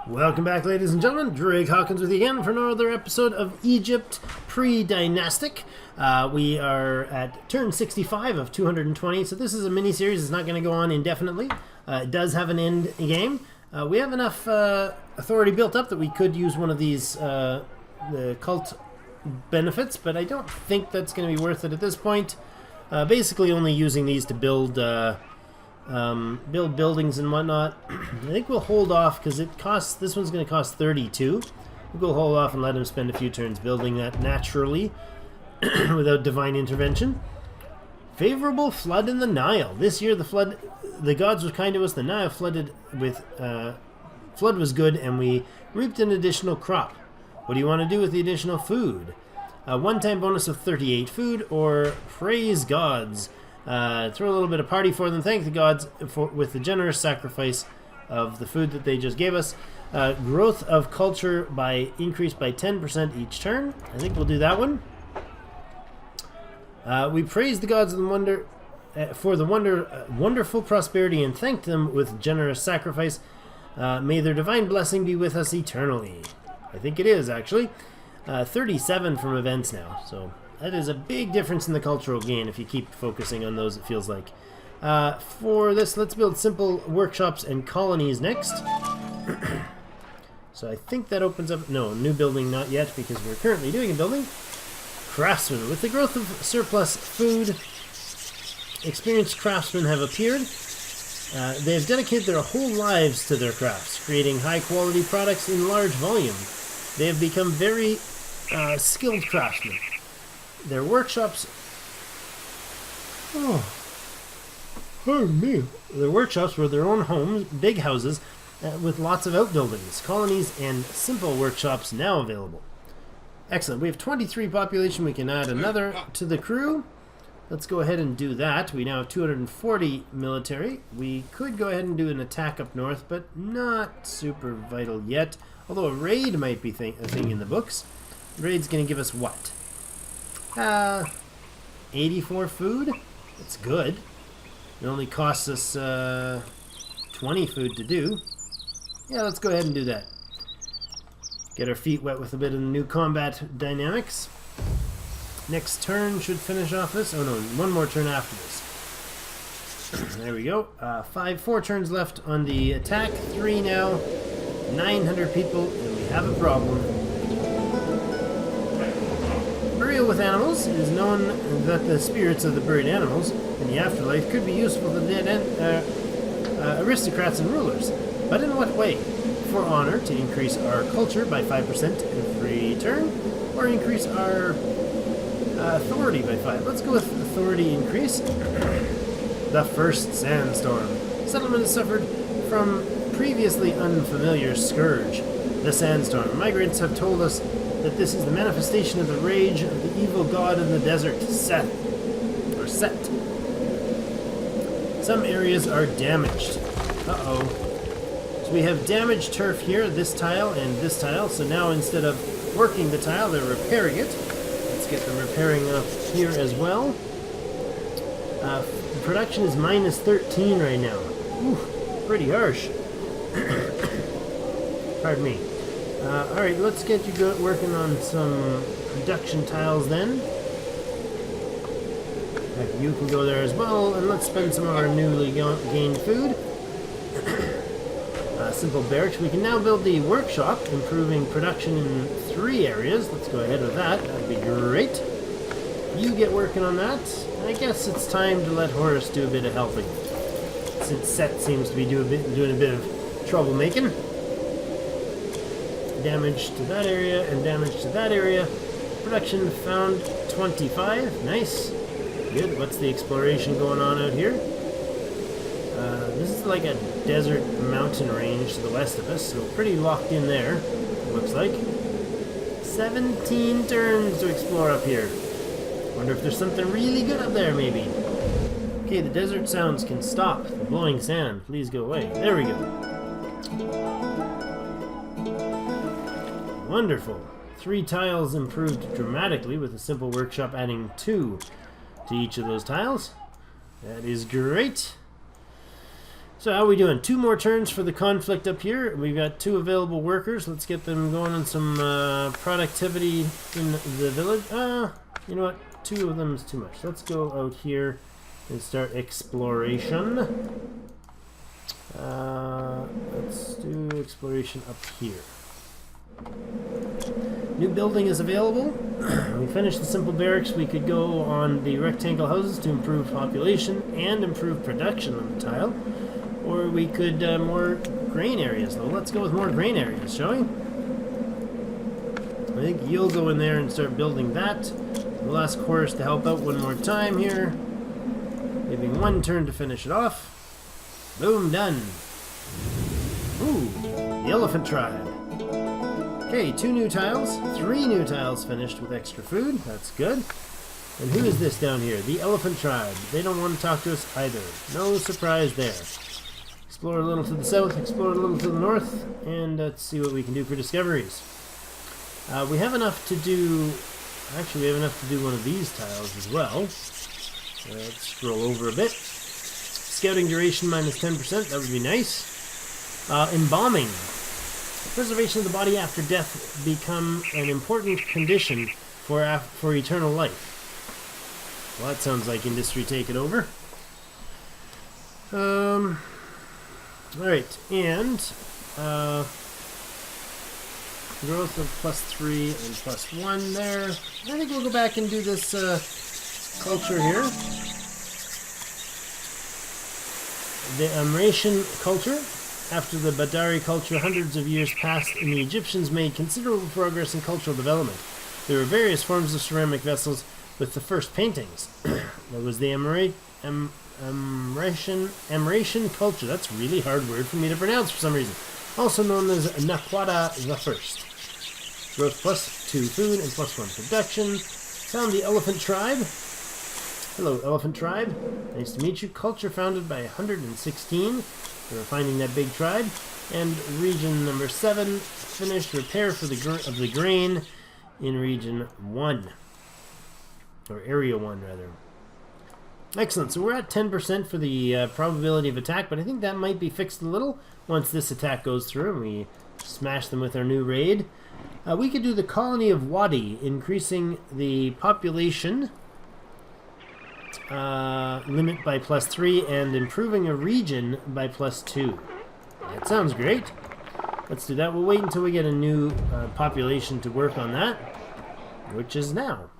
Welcome back, ladies and gentlemen. Drake Hawkins with you again for another episode of Egypt Pre-Dynastic. We are at turn 65 of 220, so this is a mini-series. It's not going to go on indefinitely. It does have an end game. We have enough authority built up that we could use one of these the cult benefits, but I don't think that's going to be worth it at this point. Basically only using these to build buildings and whatnot. I think we'll hold off because this one's going to cost 32. We'll hold off and let him spend a few turns building that naturally without divine intervention. Favorable flood in the Nile. This year the gods were kind to us. The Nile flooded with flood was good, and we reaped an additional crop. What do you want to do with the additional food? A one-time bonus of 38 food, or praise gods. Throw a little bit of party for them. Thank the gods with the generous sacrifice of the food that they just gave us. Growth of culture increased by 10% each turn. I think we'll do that one. We praised the gods of the wonder for the wonderful prosperity and thanked them with generous sacrifice. May their divine blessing be with us eternally. I think it is, actually. 37 from events now, so that is a big difference in the cultural gain if you keep focusing on those, it feels like. For this, let's build simple workshops and colonies next. So I think that opens up... No, new building not yet, because we're currently doing a building. Craftsmen. With the growth of surplus food, experienced craftsmen have appeared. They have dedicated their whole lives to their crafts, creating high-quality products in large volume. They have become very skilled craftsmen. Their workshops... Oh, pardon me. Their workshops were their own homes, big houses, with lots of outbuildings, colonies, and simple workshops now available. Excellent. We have 23 population. We can add another to the crew. Let's go ahead and do that. We now have 240 military. We could go ahead and do an attack up north, but not super vital yet. Although a raid might be a thing in the books. Raid's going to give us what? 84 food? That's good. It only costs us 20 food to do. Yeah, let's go ahead and do that. Get our feet wet with a bit of the new combat dynamics. Next turn should finish off this. Oh no, one more turn after this. There we go. 4 turns left on the attack. 3 now. 900 people, and we have a problem. Burial with animals. It is known that the spirits of the buried animals in the afterlife could be useful to dead aristocrats and rulers. But in what way? For honor, to increase our culture by 5% every turn, or increase our authority by 5. Let's go with authority increase. The first sandstorm. Settlement has suffered from previously unfamiliar scourge, the sandstorm. Migrants have told us that this is the manifestation of the rage of the evil god in the desert, Set. Some areas are damaged. Uh-oh. So we have damaged turf here, this tile and this tile, so now instead of working the tile, they're repairing it. Let's get them repairing up here as well. Production is minus 13 right now. Ooh, pretty harsh. Pardon me. Alright, let's get you working on some production tiles then. You can go there as well, and let's spend some of our newly gained food. Simple barracks. We can now build the workshop, improving production in 3 areas. Let's go ahead with that. That'd be great. You get working on that. I guess it's time to let Horus do a bit of helping, since Set seems to be doing a bit of troublemaking. Damage to that area and damage to that area. Production found 25. Nice. Good. What's the exploration going on out here? This is like a desert mountain range to the west of us, so pretty locked in there, it looks like. 17 turns to explore up here. Wonder if there's something really good up there, maybe. Okay, the desert sounds can stop. The blowing sand, please go away. There we go. Wonderful. 3 tiles improved dramatically with a simple workshop adding 2 to each of those tiles. That is great. So how are we doing? 2 more turns for the conflict up here. We've got 2 available workers. Let's get them going on some productivity in the village. You know what? 2 of them is too much. Let's go out here and start exploration. Let's do exploration up here. New building is available. We finished the simple barracks. We could go on the rectangle houses to improve population and improve production on the tile. Or we could more grain areas, though. Let's go with more grain areas, shall we? I think you'll go in there and start building that. We'll ask Horus to help out one more time here. Giving 1 turn to finish it off. Boom, done. Ooh, the elephant tribe. Okay, 2 new tiles. 3 new tiles finished with extra food. That's good. And who is this down here? The elephant tribe. They don't want to talk to us either. No surprise there. Explore a little to the south, explore a little to the north, and let's see what we can do for discoveries. We have enough to do... Actually, we have enough to do one of these tiles as well. Let's scroll over a bit. Scouting duration minus 10%, that would be nice. Embalming. Preservation of the body after death become an important condition for eternal life. Well, that sounds like industry taking over. Alright, and growth of +3 and +1 there. I think we'll go back and do this culture here. The Amratian culture. After the Badari culture, hundreds of years passed, and the Egyptians made considerable progress in cultural development. There were various forms of ceramic vessels with the first paintings. There was the Amratian culture. That's a really hard word for me to pronounce for some reason. Also known as Nakwada the First. Growth +2 food and +1 production. Found the elephant tribe. Hello, elephant tribe. Nice to meet you. Culture founded by 116. We're finding that big tribe. And region number 7. Finished repair for the grain in region 1. Or area 1, rather. Excellent. So we're at 10% for the probability of attack, but I think that might be fixed a little once this attack goes through and we smash them with our new raid. We could do the colony of Wadi, increasing the population limit by +3 and improving a region by +2. That sounds great. Let's do that. We'll wait until we get a new population to work on that, which is now.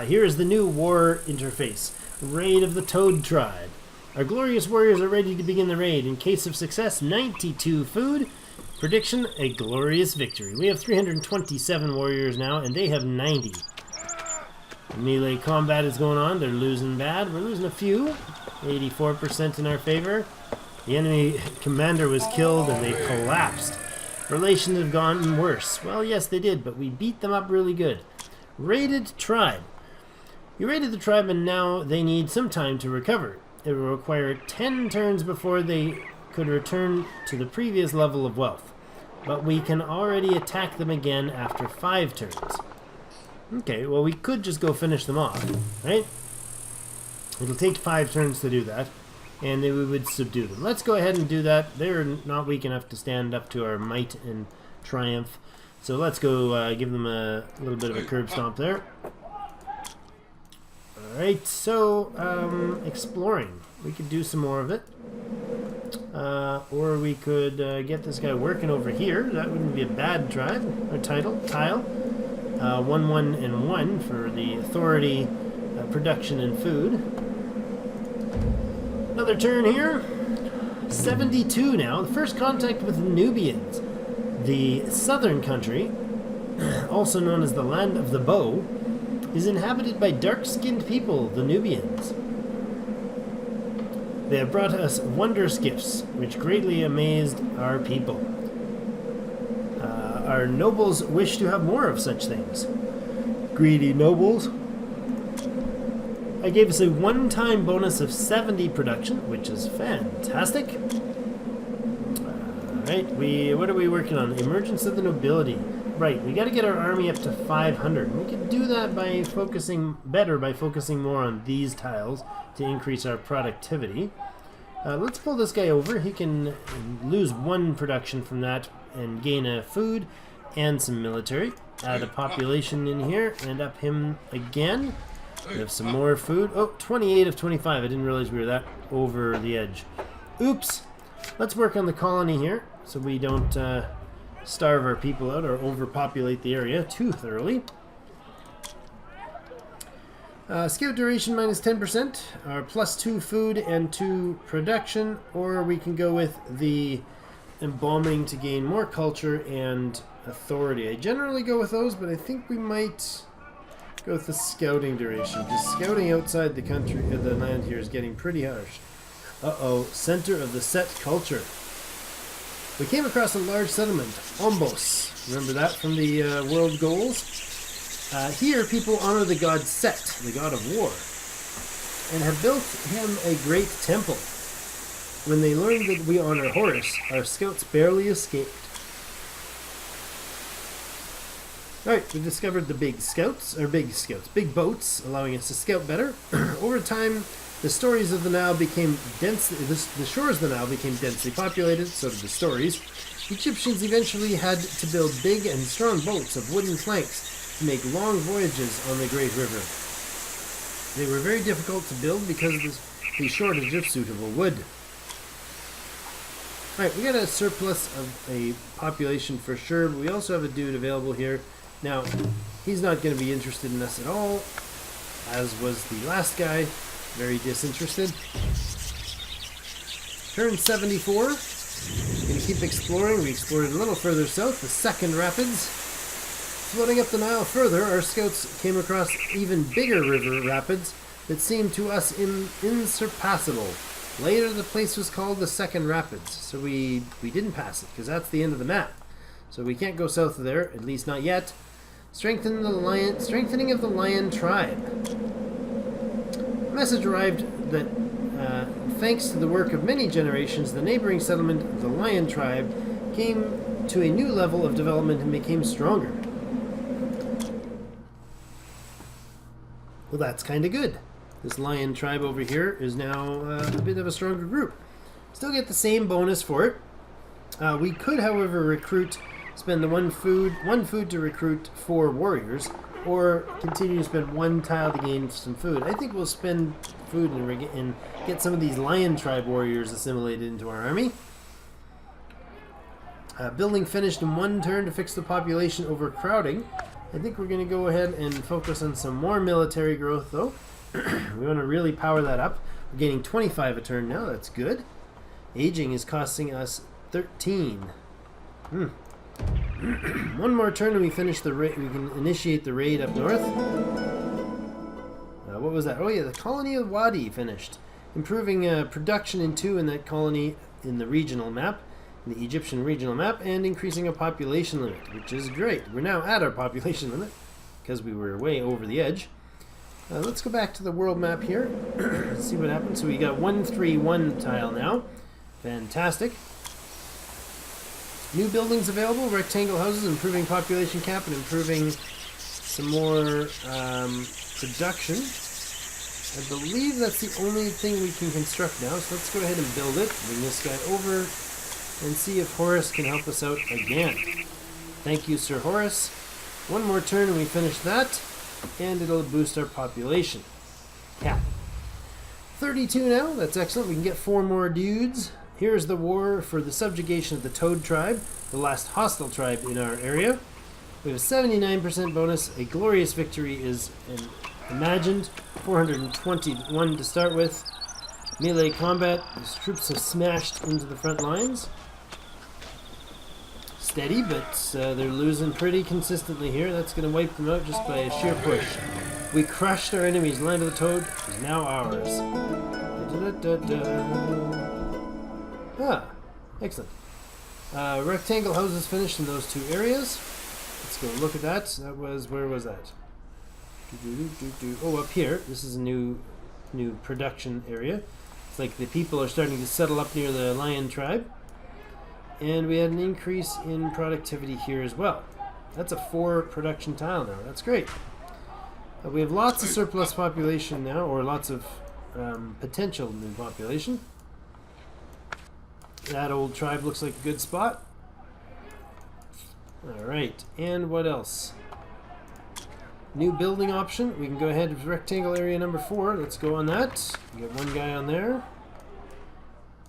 Here is the new war interface. Raid of the Toad Tribe. Our glorious warriors are ready to begin the raid. In case of success, 92 food. Prediction, a glorious victory. We have 327 warriors now, and they have 90. Melee combat is going on. They're losing bad. We're losing a few. 84% in our favor. The enemy commander was killed and they collapsed. Relations have gotten worse. Well, yes, they did, but we beat them up really good. Raided tribe. You raided the tribe and now they need some time to recover. It will require 10 turns before they could return to the previous level of wealth. But we can already attack them again after 5 turns. Okay, well we could just go finish them off, right? It'll take 5 turns to do that, and then we would subdue them. Let's go ahead and do that. They're not weak enough to stand up to our might and triumph. So let's go give them a little bit of a curb stomp there. Alright, so exploring. We could do some more of it. Or we could get this guy working over here. That wouldn't be a bad tribe or tile. 1, 1, and 1 for the authority, production, and food. Another turn here. 72 now. The first contact with the Nubians. The southern country, also known as the Land of the Bow, is inhabited by dark-skinned people, the Nubians. They have brought us wondrous gifts, which greatly amazed our people. Our nobles wish to have more of such things. Greedy nobles. I gave us a one-time bonus of 70 production, which is fantastic. Alright, what are we working on? Emergence of the nobility. Right, we got to get our army up to 500. We can do that by focusing more on these tiles to increase our productivity. Let's pull this guy over. He can lose 1 production from that and gain a food and some military. Add a population in here and up him again. We have some more food. Oh, 28 of 25. I didn't realize we were that over the edge. Oops. Let's work on the colony here so we don't starve our people out or overpopulate the area too thoroughly. Scout duration minus 10%, or plus 2 food and 2 production, or we can go with the embalming to gain more culture and authority. I generally go with those, but I think we might go with the scouting duration. Just scouting outside the country, the land here is getting pretty harsh. Uh-oh, center of the set culture. We came across a large settlement, Ombos. Remember that from the world goals? Here, people honor the god Set, the god of war, and have built him a great temple. When they learned that we honor Horus, our scouts barely escaped. Alright, we discovered the big boats, allowing us to scout better. Over time, the shores of the Nile became densely populated, so did the stories. Egyptians eventually had to build big and strong boats of wooden planks to make long voyages on the Great River. They were very difficult to build because of the shortage of suitable wood. Alright, we got a surplus of a population for sure, but we also have a dude available here. Now, he's not going to be interested in us at all, as was the last guy. Very disinterested. Turn 74. Going to keep exploring. We explored a little further south, the second rapids. Floating up the Nile further, our scouts came across even bigger river rapids that seemed to us insurpassable. Later, the place was called the Second Rapids, so we didn't pass it, because that's the end of the map. So we can't go south of there, at least not yet. Strengthening of the lion tribe. A message arrived that, thanks to the work of many generations, the neighboring settlement of the lion tribe came to a new level of development and became stronger. Well, that's kind of good. This lion tribe over here is now a bit of a stronger group. Still get the same bonus for it. We could, however, spend the one food to recruit 4 warriors, or continue to spend 1 tile to gain some food. I think we'll spend food and get some of these lion tribe warriors assimilated into our army. Building finished in 1 turn to fix the population overcrowding. I think we're going to go ahead and focus on some more military growth, though. We want to really power that up. We're gaining 25 a turn now. That's good. Aging is costing us 13. 1 more turn and we finish the raid. We can initiate the raid up north. What was that? Oh yeah, the colony of Wadi finished. Improving production in 2 in that colony in the regional map, the Egyptian regional map, and increasing a population limit, which is great. We're now at our population limit because we were way over the edge. Let's go back to the world map here. Let's see what happens. So we got 131 tile now. Fantastic. New buildings available, rectangle houses, improving population cap and improving some more production. I believe that's the only thing we can construct now, so let's go ahead and build it. Bring this guy over and see if Horus can help us out again. Thank you, Sir Horus. 1 more turn and we finish that, and it'll boost our population. Cap. 32 now, that's excellent. We can get 4 more dudes. Here's the war for the subjugation of the Toad tribe, the last hostile tribe in our area. We have a 79% bonus. A glorious victory is imagined. 421 to start with. Melee combat. These troops have smashed into the front lines. Steady, but they're losing pretty consistently here. That's going to wipe them out just by a sheer push. We crushed our enemies. Land of the Toad is now ours. Ah, excellent. Rectangle houses finished in those 2 areas. Let's go look at that. That was, where was that? Oh, up here. This is a new production area. It's like the people are starting to settle up near the lion tribe. And we had an increase in productivity here as well. That's a 4 production tile now. That's great. We have lots of surplus population now, or lots of potential new population. That old tribe looks like a good spot. Alright, and what else? New building option. We can go ahead with rectangle area number 4. Let's go on that. Get one guy on there.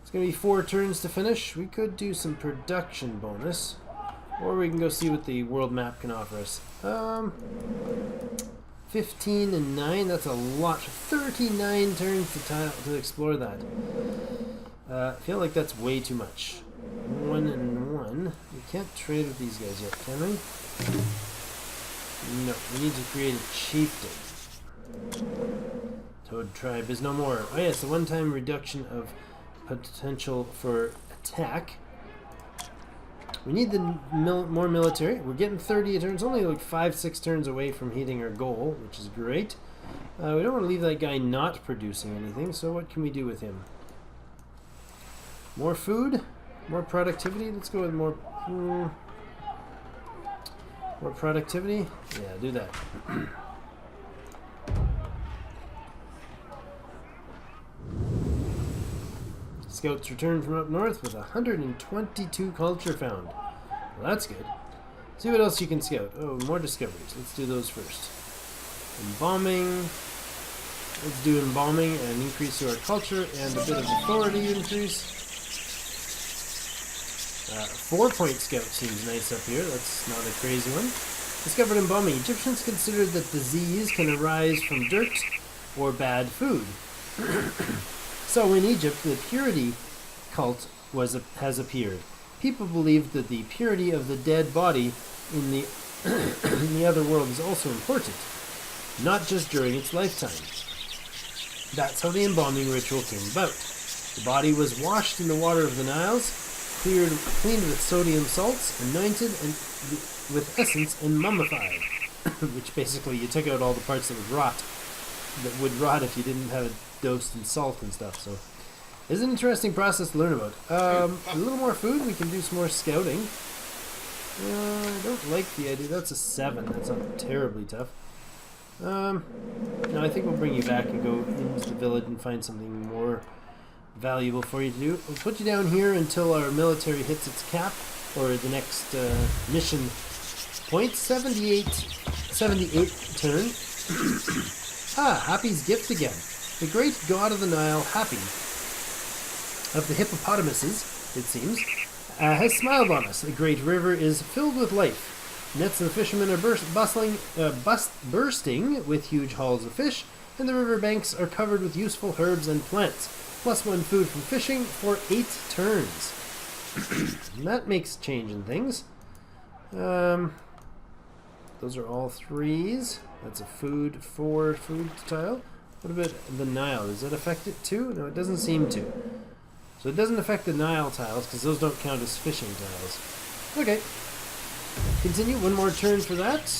It's going to be 4 turns to finish. We could do some production bonus. Or we can go see what the world map can offer us. 15 and 9, that's a lot. 39 turns to explore that. I feel like that's way too much. 1 and 1. We can't trade with these guys yet, can we? No, we need to create a chieftain. Toad tribe is no more. Oh yes, a one-time reduction of potential for attack. We need the more military. We're getting 30 turns, only like 5-6 turns away from hitting our goal, which is great. We don't want to leave that guy not producing anything, so what can we do with him? More food? More productivity? Let's go with more productivity? Yeah, do that. Scouts return from up north with 122 culture found. Well, that's good. See what else you can scout. Oh, more discoveries. Let's do those first. Embalming. Let's do embalming and increase our culture and a bit of authority increase. 4-point scout seems nice up here. That's not a crazy one. Discovered embalming. Egyptians considered that disease can arise from dirt or bad food. So in Egypt, the purity cult has appeared. People believed that the purity of the dead body in the in the other world is also important, not just during its lifetime. That's how the embalming ritual came about. The body was washed in the water of the Niles, cleaned with sodium salts, anointed with essence, and mummified. Which basically you took out all the parts that would rot if you didn't have it dosed in salt and stuff. So it's an interesting process to learn about. A little more food, we can do some more scouting. I don't like the idea. That's a 7. That's not terribly tough. No, I think we'll bring you back and go into the village and find something more valuable for you to do. We'll put you down here until our military hits its cap, or the next mission point. 78th turn. Happy's gift again. The great god of the Nile, Happy, of the hippopotamuses, it seems, has smiled on us. The great river is filled with life. Nets of the fishermen are bursting with huge hauls of fish, and the river banks are covered with useful herbs and plants. +1 food from fishing for 8 turns. That makes change in things. Those are all 3s. That's a 4 food tile. What about the Nile? Does that affect it too? No, it doesn't seem to. So it doesn't affect the Nile tiles because those don't count as fishing tiles. Okay. Continue. One more turn for that.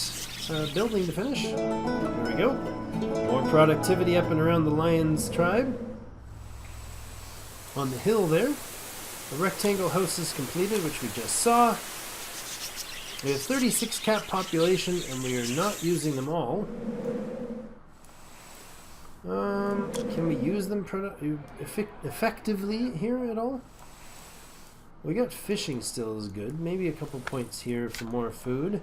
Building to finish. There we go. More productivity up and around the Lions tribe. On the hill there. The rectangle house is completed, which we just saw. We have 36 cap population, and we are not using them all. Can we use them effectively here at all? We got fishing still is good. Maybe a couple points here for more food.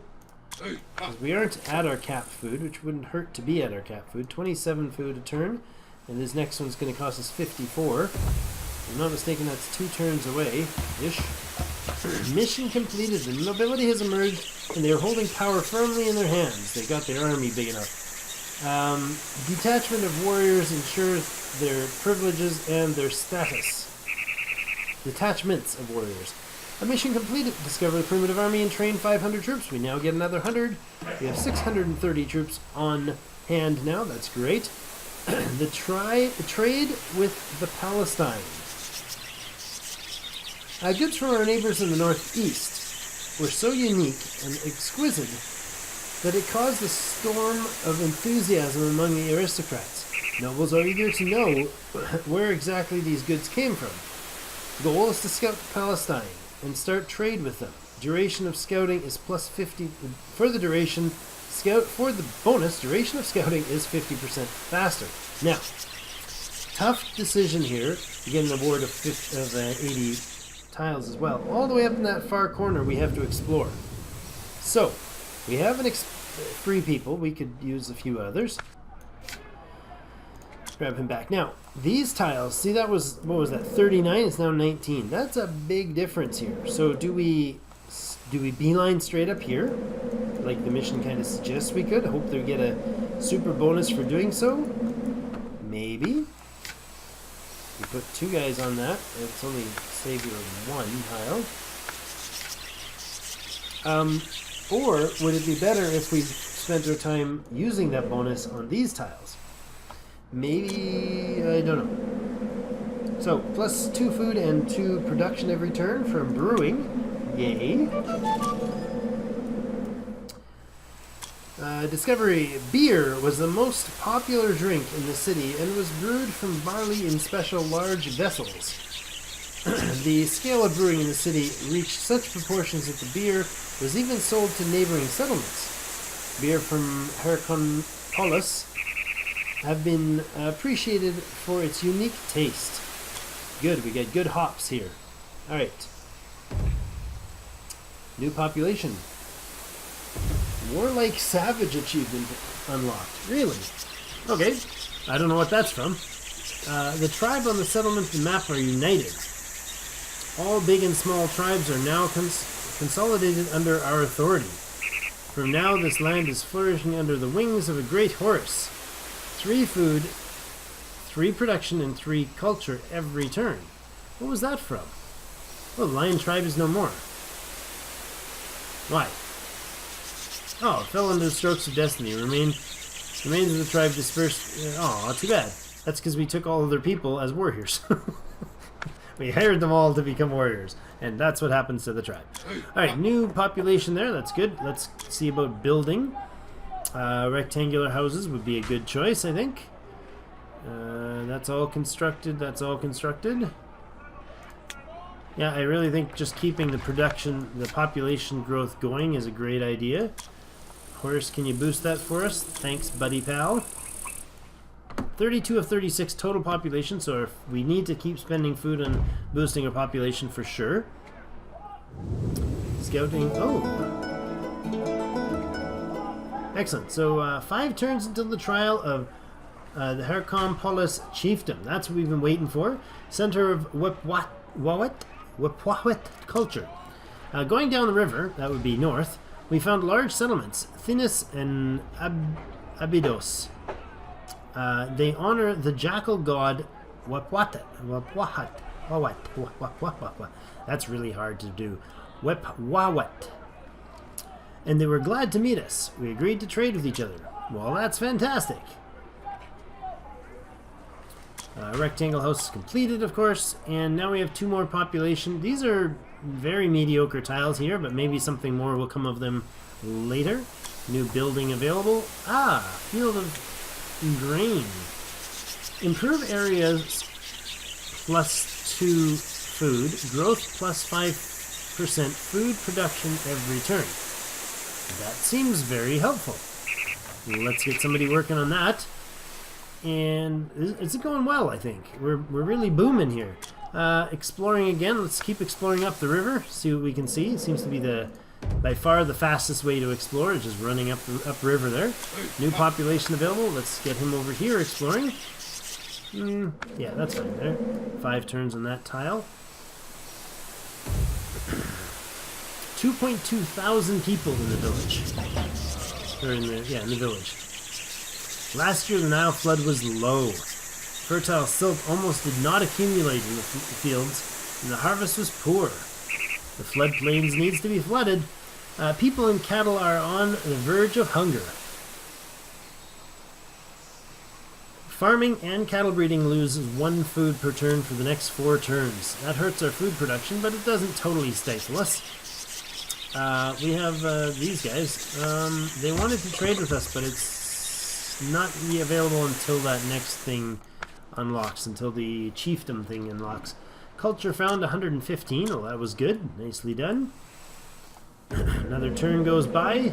Because we aren't at our cap food, which wouldn't hurt to be at our cap food. 27 food a turn, and this next one's going to cost us 54. If I'm not mistaken, that's 2 turns away-ish. Mission completed. The nobility has emerged, and they are holding power firmly in their hands. They got their army big enough. Detachment of warriors ensures their privileges and their status. Detachments of warriors. A mission completed. Discover the primitive army and train 500 troops. We now get another 100. We have 630 troops on hand now. That's great. The trade with the Palestine. Goods from our neighbors in the northeast were so unique and exquisite that it caused a storm of enthusiasm among the aristocrats. Nobles are eager to know where exactly these goods came from. The goal is to scout Palestine and start trade with them. Duration of scouting is +50. For the bonus, duration of scouting is 50% faster. Now, tough decision here. You get an award of 80 tiles as well. All the way up in that far corner we have to explore. So, we have free people. We could use a few others. Let's grab him back. Now, these tiles, see that was, what was that, 39? It's now 19. That's a big difference here. So do we beeline straight up here? Like the mission kind of suggests we could. Hope they get a super bonus for doing so. Maybe. We put 2 guys on that. It's only save your 1 tile. Or would it be better if we spent our time using that bonus on these tiles? Maybe, I don't know. So, plus 2 food and 2 production every turn from brewing. Yay. Discovery. Beer was the most popular drink in the city and was brewed from barley in special large vessels. The scale of brewing in the city reached such proportions that the beer was even sold to neighboring settlements. Beer from Herconpolis have been appreciated for its unique taste. Good, we get good hops here. Alright. New population. Warlike Savage achievement unlocked. Really? Okay. I don't know what that's from. The tribe on the settlement map are united. All big and small tribes are now consolidated under our authority. From now, this land is flourishing under the wings of a great horse. 3 food, 3 production, and 3 culture every turn. What was that from? Well, the lion tribe is no more. Why? Oh, it fell under the strokes of destiny. Remains of the tribe dispersed. Oh, too bad. That's because we took all of their people as warriors. We hired them all to become warriors. And that's what happens to the tribe. Alright, new population there. That's good. Let's see about building. Rectangular houses would be a good choice, I think. That's all constructed. That's all constructed. Yeah, I really think just keeping the population growth going is a great idea. Horse, can you boost that for us? Thanks, buddy pal. 32 of 36 total population, so if we need to keep spending food on boosting our population for sure. Scouting. Oh. Excellent. So 5 turns until the trial of the Herconpolis chiefdom. That's what we've been waiting for. Center of Wapwawet culture. Going down the river, that would be north, we found large settlements, Thinis and Abydos. They honor the jackal god Wapwawet. That's really hard to do. Wapwawet. And they were glad to meet us. We agreed to trade with each other. Well, that's fantastic. Rectangle house is completed, of course, and now we have 2 more population. These are very mediocre tiles here, but maybe something more will come of them later. New building available. Ah, field of grain. Improve areas plus 2 food, growth plus 5% food production every turn. That seems very helpful. Let's get somebody working on that. And it's going well, I think. We're really booming here. Exploring again. Let's keep exploring up the river. See what we can see. It seems to be by far the fastest way to explore. Just running up river there. New population available. Let's get him over here exploring. Yeah, that's fine there. 5 turns on that tile. 2.2 thousand people in the village. Or in the village. Last year the Nile flood was low. Fertile silt almost did not accumulate in the fields, and the harvest was poor. The floodplains needs to be flooded. People and cattle are on the verge of hunger. Farming and cattle breeding loses 1 food per turn for the next 4 turns. That hurts our food production, but it doesn't totally stifle us. We have these guys. They wanted to trade with us, but it's not be available until that next thing unlocks, until the chiefdom thing unlocks. Culture found 115. Oh, that was good. Nicely done. Another turn goes by.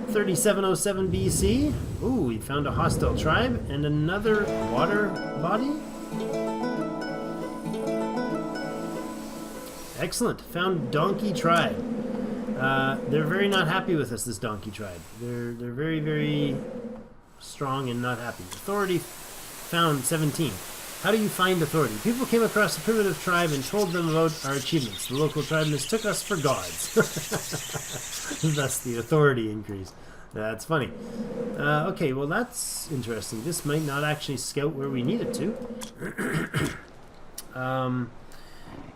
3707 BC. Ooh, we found a hostile tribe and another water body. Excellent. Found donkey tribe. They're very not happy with us, this donkey tribe. They're very, very strong and not happy. Authority found 17. How do you find authority? People came across a primitive tribe and told them about our achievements. The local tribe mistook us for gods. Thus the authority increase. That's funny. Okay, well that's interesting. This might not actually scout where we need it to.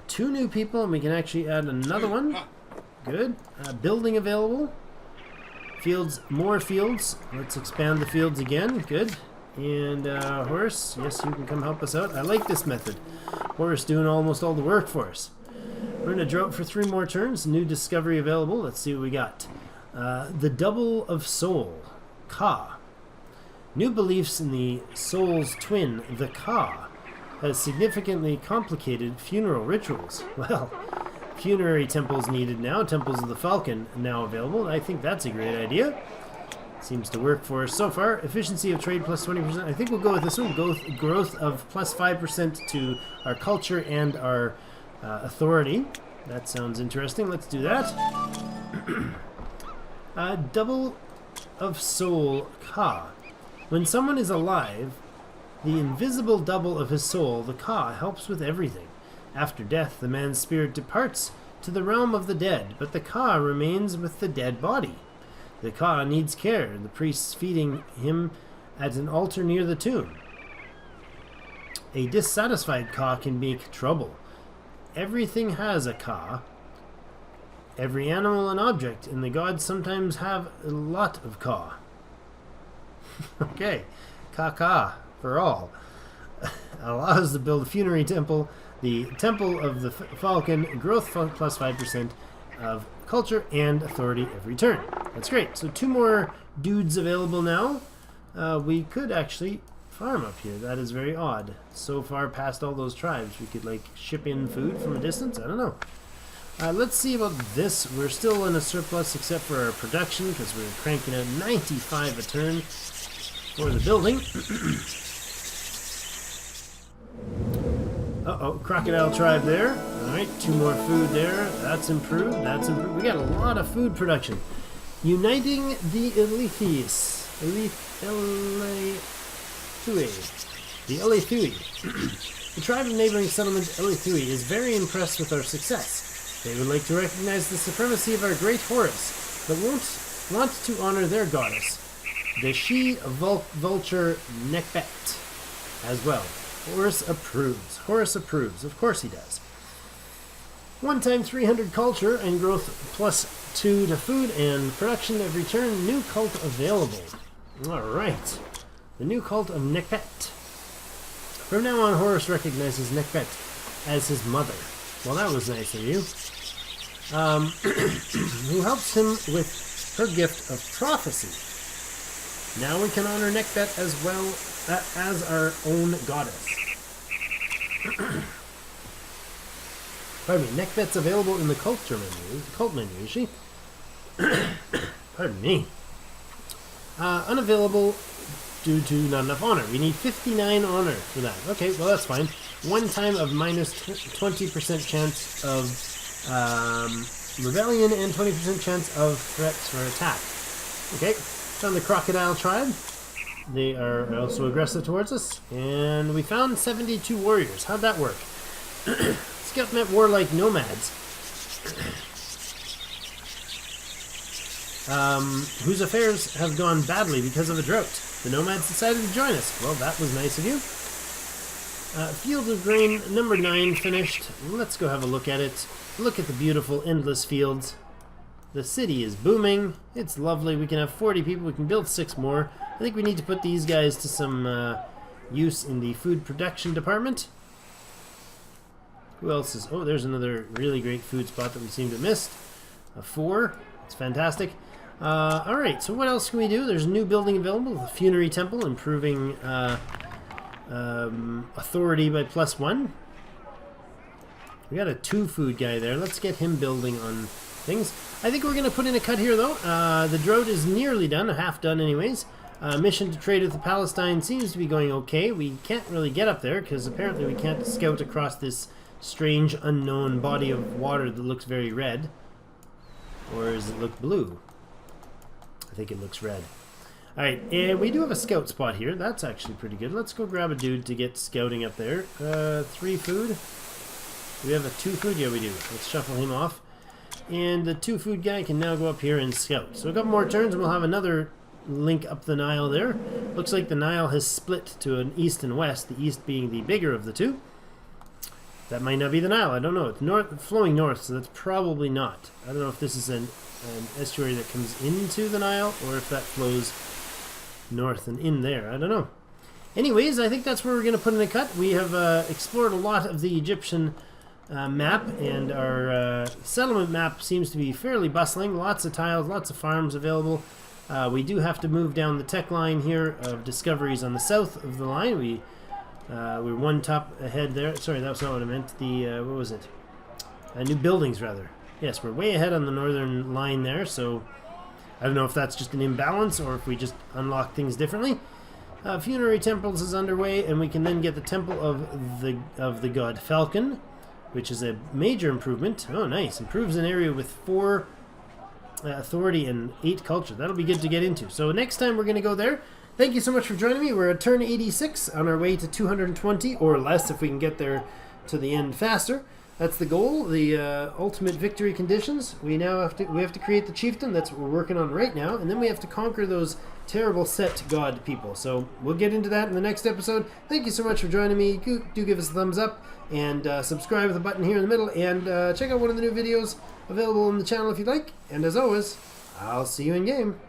2 new people, and we can actually add another one. Good. Building available. Fields, more fields. Let's expand the fields again. Good. And Horace, yes, you can come help us out. I like this method. Horace doing almost all the work for us. We're in a drought for 3 more turns. New discovery available. Let's see what we got. The double of soul, Ka. New beliefs in the soul's twin, the Ka, has significantly complicated funeral rituals. Well, funerary temples needed now. Temples of the Falcon now available. I think that's a great idea. Seems to work for us so far. Efficiency of trade plus 20%. I think we'll go with this one. Growth of plus 5% to our culture and our authority. That sounds interesting. Let's do that. Double of soul, Ka. When someone is alive, the invisible double of his soul, the Ka, helps with everything. After death, the man's spirit departs to the realm of the dead, but the Ka remains with the dead body. The Ka needs care, the priests feeding him at an altar near the tomb. A dissatisfied Ka can make trouble. Everything has a Ka. Every animal and object, and the gods sometimes have a lot of Ka. Okay, Ka for all. Allows to build a funerary temple, the temple of the Falcon, growth plus 5% of culture and authority every turn. That's great. So 2 more dudes available now. We could actually farm up here. That is very odd. So far past all those tribes, we could like ship in food from a distance. I don't know. Let's see about this. We're still in a surplus except for our production because we're cranking out 95 a turn for the building. Uh-oh, crocodile tribe there. Alright, 2 more food there. That's improved. That's improved. We got a lot of food production. Uniting the Elithius. The Elithui. The tribe of neighboring settlement Elithui is very impressed with our success. They would like to recognize the supremacy of our great Horus, but want to honor their goddess, the she-vulture Nekbet, as well. Horus approves. Horus approves. Of course he does. 1 time 300 culture and growth plus 2 to food and production every turn. New cult available. Alright. The new cult of Nekbet. From now on, Horus recognizes Nekbet as his mother. Well, that was nice of you. Who helps him with her gift of prophecy. Now we can honor Nekbet as well as our own goddess. Pardon me, Nekbet's available in the cult menu, is she? Pardon me. Unavailable due to not enough honor. We need 59 honor for that. Okay, well that's fine. 1 time of minus 20% chance of rebellion and 20% chance of threats for attack. Okay, found the crocodile tribe. They are also aggressive towards us. And we found 72 warriors. How'd that work? Scout met warlike nomads. Whose affairs have gone badly because of a drought. The nomads decided to join us. Well, that was nice of you. Field of grain number 9 finished. Let's go have a look at it. Look at the beautiful endless fields. The city is booming. It's lovely. We can have 40 people. We can build 6 more. I think we need to put these guys to some use in the food production department. Who else is... Oh, there's another really great food spot that we seem to have missed. A 4. It's fantastic. Alright, so what else can we do? There's a new building available. The Funerary Temple, improving authority by +1. We got a 2 food guy there. Let's get him building on things. I think we're going to put in a cut here, though. The drought is nearly done, half done anyways. Mission to trade with the Palestine seems to be going okay. We can't really get up there because apparently we can't scout across this strange unknown body of water that looks very red. Or does it look blue? I think it looks red. Alright, and we do have a scout spot here. That's actually pretty good. Let's go grab a dude to get scouting up there. 3 food. Do we have a 2 food? Yeah, we do. Let's shuffle him off. And the 2 food guy can now go up here and scout. So a couple more turns and we'll have another link up the Nile there. Looks like the Nile has split to an east and west, the east being the bigger of the two. That might not be the Nile, I don't know. It's north, flowing north, so that's probably not. I don't know if this is an estuary that comes into the Nile or if that flows north and in there. I don't know. Anyways, I think that's where we're going to put in a cut. We have explored a lot of the Egyptian map, and our settlement map seems to be fairly bustling. Lots of tiles, lots of farms available. We do have to move down the tech line here of discoveries on the south of the line. We're one top ahead there. Sorry, that's not what I meant. The, what was it? New buildings, rather. Yes, we're way ahead on the northern line there, so I don't know if that's just an imbalance or if we just unlock things differently. Funerary Temples is underway, and we can then get the Temple of the God Falcon, which is a major improvement. Oh, nice. Improves an area with 4 authority and 8 culture. That'll be good to get into. So next time we're going to go there. Thank you so much for joining me. We're at turn 86 on our way to 220 or less if we can get there to the end faster. That's the goal, the ultimate victory conditions. We have to create the chieftain. That's what we're working on right now, and then we have to conquer those terrible Set God people. So we'll get into that in the next episode. Thank you so much for joining me. Do give us a thumbs up and subscribe with the button here in the middle, and check out one of the new videos available on the channel if you'd like. And as always, I'll see you in game.